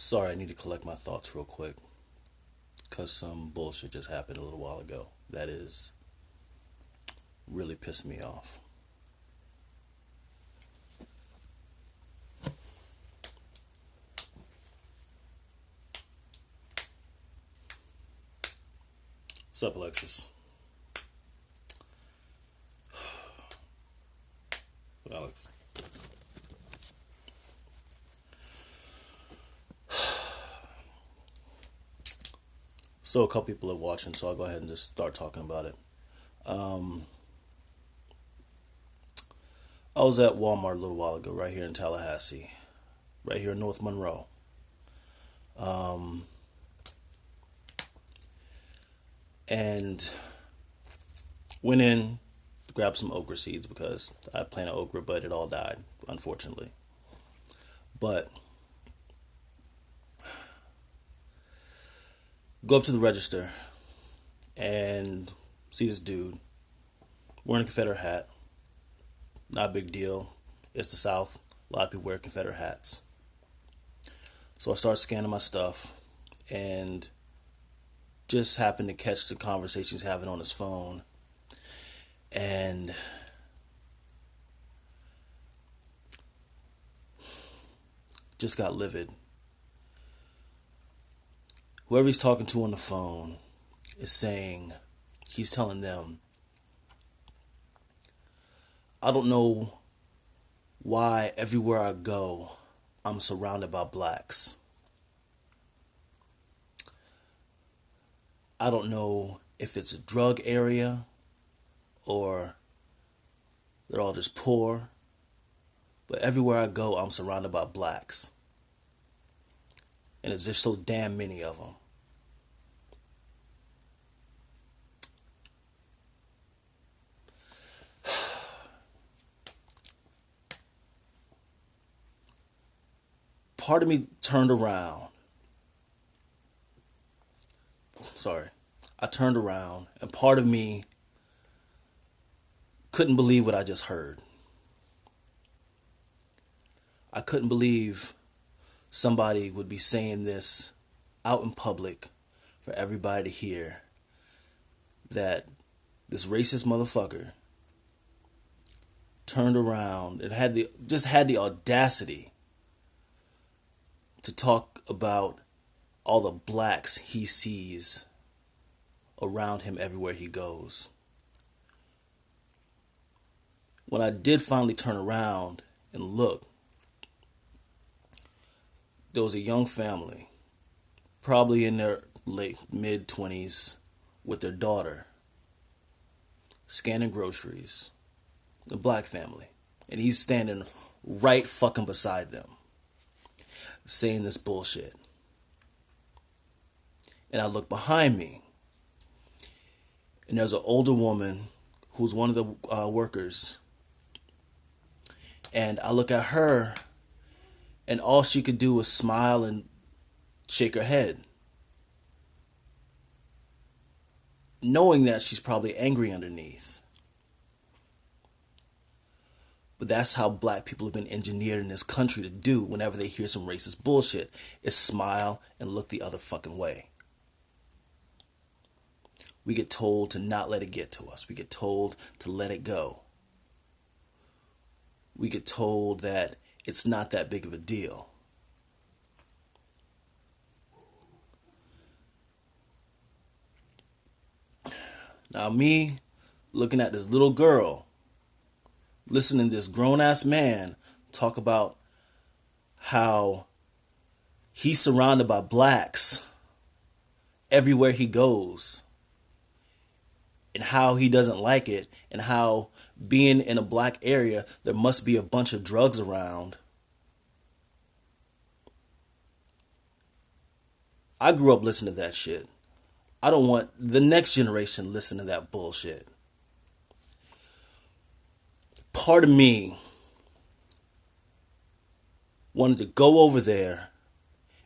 Sorry, I need to collect my thoughts real quick because some bullshit just happened a little while ago. That is really pissing me off. What's up, Alexis? Alex. So a couple people are watching, so I'll go ahead and just start talking about it. Um, I was at Walmart a little while ago, right here in Tallahassee, right here in North Monroe. Um, and went in, grabbed some okra seeds because I planted okra, but it all died, unfortunately. But go up to the register and see this dude wearing a Confederate hat. Not a big deal. It's the South. A lot of people wear Confederate hats. So I start scanning my stuff and just happened to catch the conversation he's having on his phone. And just got livid. Whoever he's talking to on the phone is saying, he's telling them, I don't know why everywhere I go, I'm surrounded by blacks. I don't know if it's a drug area or they're all just poor, but everywhere I go, I'm surrounded by blacks. And there's just so damn many of them. Part of me turned around. Sorry. I turned around and part of me couldn't believe what I just heard. I couldn't believe somebody would be saying this out in public for everybody to hear, that this racist motherfucker turned around and had the audacity to talk about all the blacks he sees around him everywhere he goes. When I did finally turn around and look, there was a young family, probably in their late mid-20s, with their daughter, scanning groceries. A black family. And he's standing right fucking beside them, saying this bullshit. And I look behind me, and there's an older woman who's one of the workers. And I look at her, and all she could do was smile and shake her head, knowing that she's probably angry underneath. But that's how black people have been engineered in this country to do whenever they hear some racist bullshit, is smile and look the other fucking way. We get told to not let it get to us. We get told to let it go. We get told that it's not that big of a deal. Now me, looking at this little girl, listening to this grown-ass man talk about how he's surrounded by blacks everywhere he goes, and how he doesn't like it, and how being in a black area, there must be a bunch of drugs around. I grew up listening to that shit. I don't want the next generation to listen to that bullshit. Part of me wanted to go over there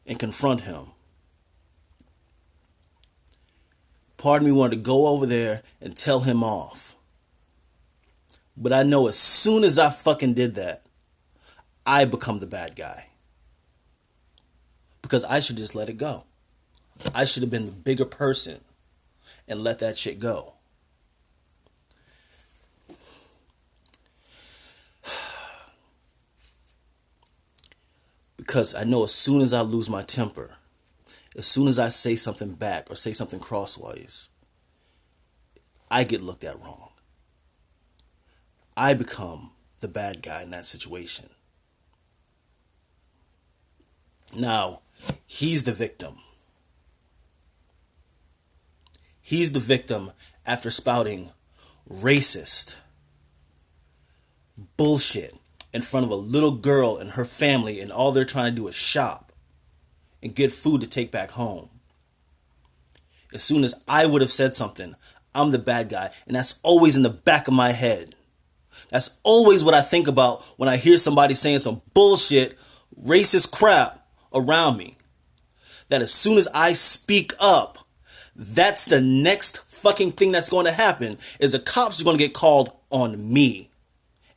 and confront him. Part of me wanted to go over there and tell him off. But I know as soon as I fucking did that, I become the bad guy. because I should just let it go. I should have been the bigger person and let that shit go. Because I know as soon as I lose my temper, as soon as I say something back or say something crosswise, I get looked at wrong. I become the bad guy in that situation. Now, he's the victim. He's the victim after spouting racist bullshit in front of a little girl and her family, and all they're trying to do is shop and get food to take back home. As soon as I would have said something, I'm the bad guy, and that's always in the back of my head. That's always what I think about when I hear somebody saying some bullshit, racist crap around me. That as soon as I speak up, that's the next fucking thing that's going to happen, is the cops are going to get called on me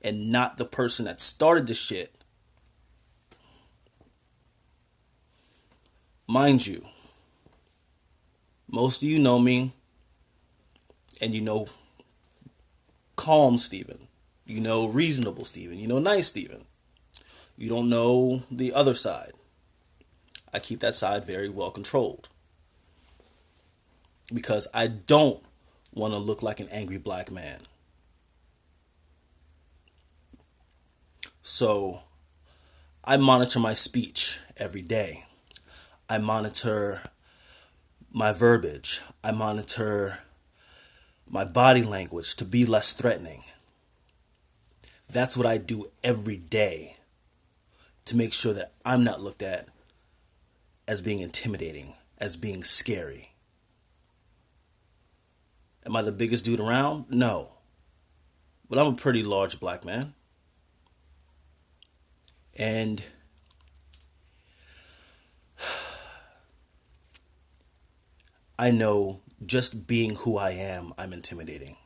and not the person that started the shit. Mind you, most of you know me, and you know calm Steven. You know reasonable Steven. You know nice Steven. You don't know the other side. I keep that side very well controlled. Because I don't want to look like an angry black man. So I monitor my speech every day. I monitor my verbiage. I monitor my body language to be less threatening. That's what I do every day to make sure that I'm not looked at as being intimidating, as being scary. Am I the biggest dude around? No. But I'm a pretty large black man. And I know just being who I am, I'm intimidating.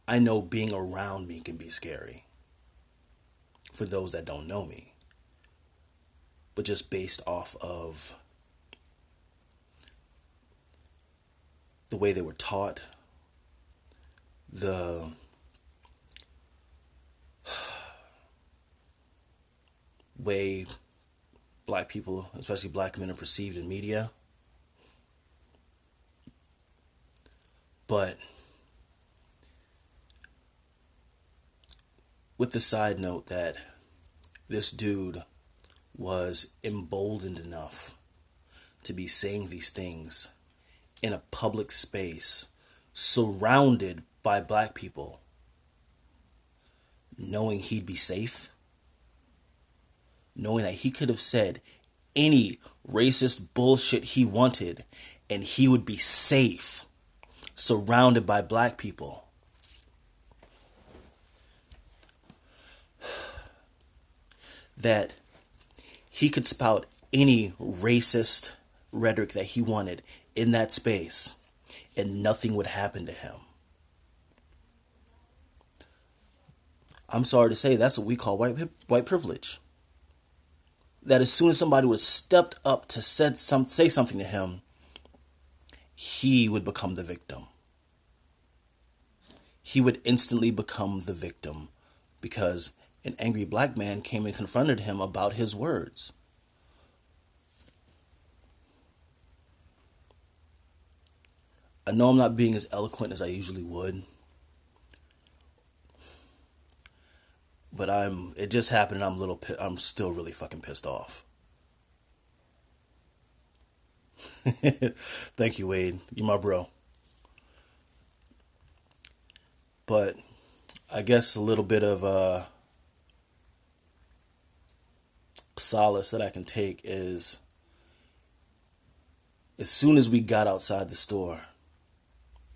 I know being around me can be scary for those that don't know me. But just based off of the way they were taught, the way black people, especially black men, are perceived in media. But with the side note that this dude was emboldened enough to be saying these things in a public space, surrounded by black people, knowing he'd be safe, knowing that he could have said any racist bullshit he wanted and he would be safe, surrounded by black people. That he could spout any racist rhetoric that he wanted in that space and nothing would happen to him. I'm sorry to say, that's what we call white privilege. That as soon as somebody would have stepped up to say something to him, he would become the victim. He would instantly become the victim because an angry black man came and confronted him about his words. I know I'm not being as eloquent as I usually would, but it just happened and I'm still really fucking pissed off. Thank you, Wade. You're my bro. But I guess a little bit of solace that I can take is, as soon as we got outside the store,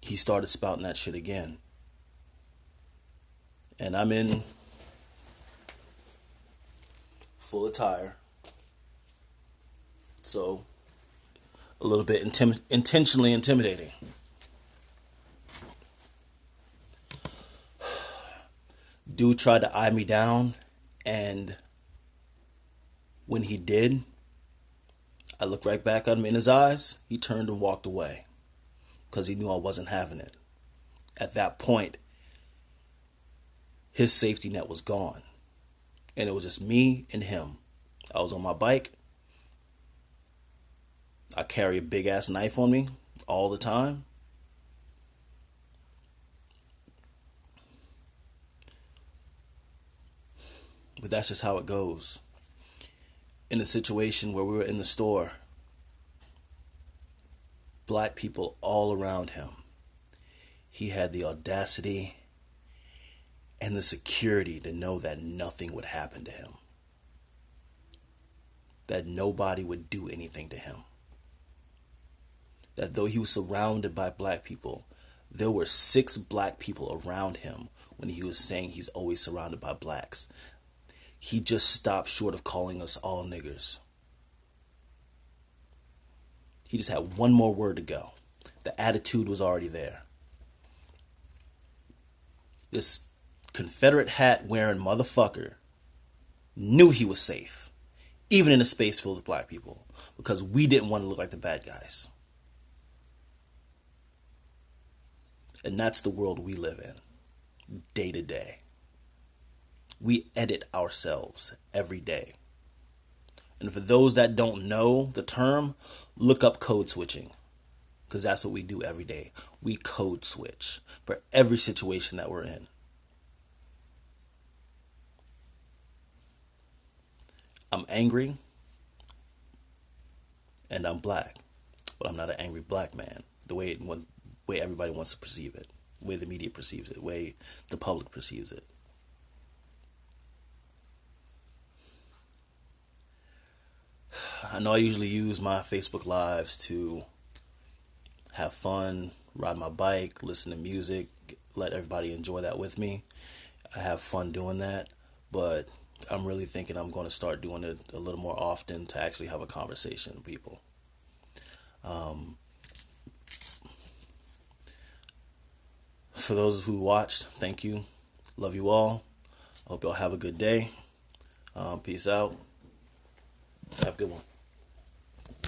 he started spouting that shit again. And I'm in full attire. So, a little bit intentionally intimidating. Dude tried to eye me down and When he did, I looked right back at him in his eyes. He turned and walked away because he knew I wasn't having it. At that point, his safety net was gone. And it was just me and him. I was on my bike. I carry a big ass knife on me all the time. But that's just how it goes. In a situation where we were in the store, black people all around him, he had the audacity and the security to know that nothing would happen to him. That nobody would do anything to him. That though he was surrounded by black people, there were 6 black people around him when he was saying he's always surrounded by blacks. He just stopped short of calling us all niggers. He just had one more word to go. The attitude was already there. This Confederate hat wearing motherfucker knew he was safe, even in a space filled with black people, because we didn't want to look like the bad guys. And that's the world we live in, day to day. We edit ourselves every day. And for those that don't know the term, look up code switching. Because that's what we do every day. We code switch for every situation that we're in. I'm angry and I'm black. But I'm not an angry black man. The way everybody wants to perceive it. The way the media perceives it. The way the public perceives it. I know I usually use my Facebook Lives to have fun, ride my bike, listen to music, let everybody enjoy that with me. I have fun doing that, but I'm really thinking I'm going to start doing it a little more often to actually have a conversation with people. For those who watched, thank you. Love you all. Hope y'all have a good day. Peace out. Have a good one.